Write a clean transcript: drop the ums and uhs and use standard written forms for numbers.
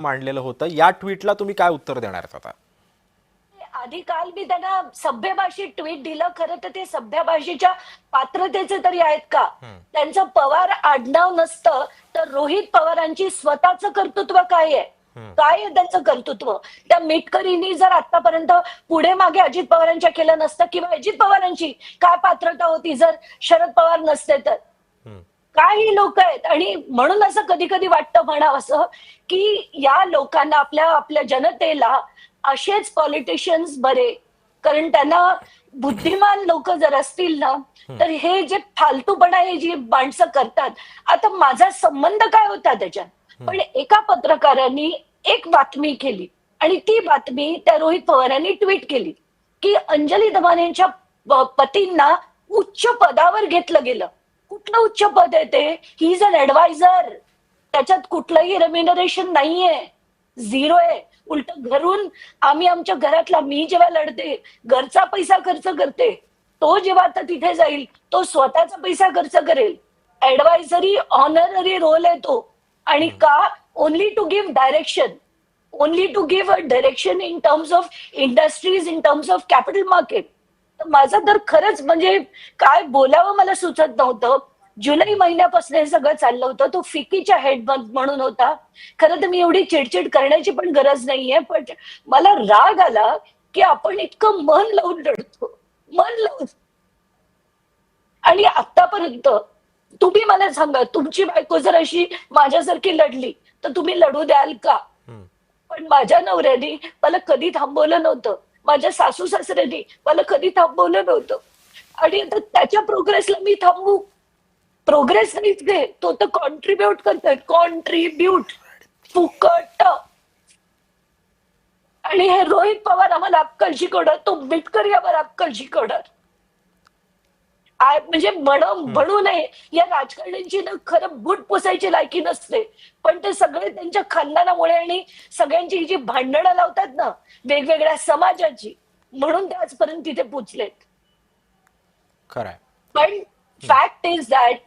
मांडलेलं होतं. या ट्विटला तुम्ही काय उत्तर देणार आहात आता? आधी काल मी त्यांना सभ्य भाषेत ट्विट दिलं. खरं तर ते सभ्य भाषेच्या पात्रतेचे तरी आहेत का? त्यांचं पवार आडनाव नसतं तर रोहित पवारांची स्वतःचं कर्तृत्व काय आहे? काय आहे त्यांचं कर्तृत्व? त्या मिटकरींनी जर आतापर्यंत पुढे मागे अजित पवारांच्या केलं नसतं किंवा अजित पवारांची काय पात्रता होती जर शरद पवार नसते तर? काही लोक आहेत आणि म्हणून असं कधी कधी वाटतं म्हणावं असं की या लोकांना आपल्या जनतेला असेच पॉलिटिशियन्स बरे, कारण त्यांना बुद्धिमान लोक जर असतील ना तर हे जे फालतूपणा हे जी माणसं करतात. आता माझा संबंध काय होता त्याच्यात, पण एका पत्रकारांनी एक बातमी केली आणि ती बातमी त्या रोहित पवारांनी ट्विट केली की अंजली दमानेंच्या पतींना उच्च पदावर घेतलं गेलं. कुठलं उच्च पद आहे ते? He is an adviser. त्याच्यात कुठलंही रेम्युनरेशन नाहीये, झिरो आहे. उलट घरून आम्ही आमच्या घरातला, मी जेव्हा लढते घरचा पैसा खर्च करते, तो जेव्हा आता तिथे जाईल तो स्वतःचा पैसा खर्च करेल. ऍडवायझरी ऑनररी रोल आहे तो. आणि का? Only to give direction, only to give a direction in terms of industries, in terms of capital market. माझं तर खरंच म्हणजे काय बोलावं मला सुचत नव्हतं. जुलै महिन्यापासून हे सगळं चाललं होतं. तो फिकीच्या हेड म्हणून होता. खरं तर मी एवढी चिडचिड करण्याची पण गरज नाहीये, पण मला राग आला की आपण इतकं मन लावून लढतो, मन लावून. आणि आतापर्यंत तुम्ही मला सांगा, तुमची बायको जर अशी माझ्यासारखी लढली तर तुम्ही लढू द्याल का? पण माझ्या नवऱ्याने मला कधी थांबवलं नव्हतं, माझ्या सासू सासऱ्यांनी मला कधी थांबवलं नव्हतं. आणि आता त्याच्या प्रोग्रेसला मी थांबू? प्रोग्रेस नाहीच आहे, तो तर कॉन्ट्रीब्युट करतोय, कॉन्ट्रीब्युट फुकट. आणि हे रोहित पवार आम्हाला अक्कल शिकवणार, तो मिटकरी आम्हाला अक्कल शिकवणार. म्हणजे म्हणू नये या राजकारण्यांची ना खरं बूट पुसायची लायकी नसते, पण ते सगळे त्यांच्या खानदानामुळे आणि सगळ्यांची जी भांडणं लावतात ना वेगवेगळ्या समाजाची, म्हणून ते आजपर्यंत तिथे पोचलेत. खरंय. पण फॅक्ट इज दॅट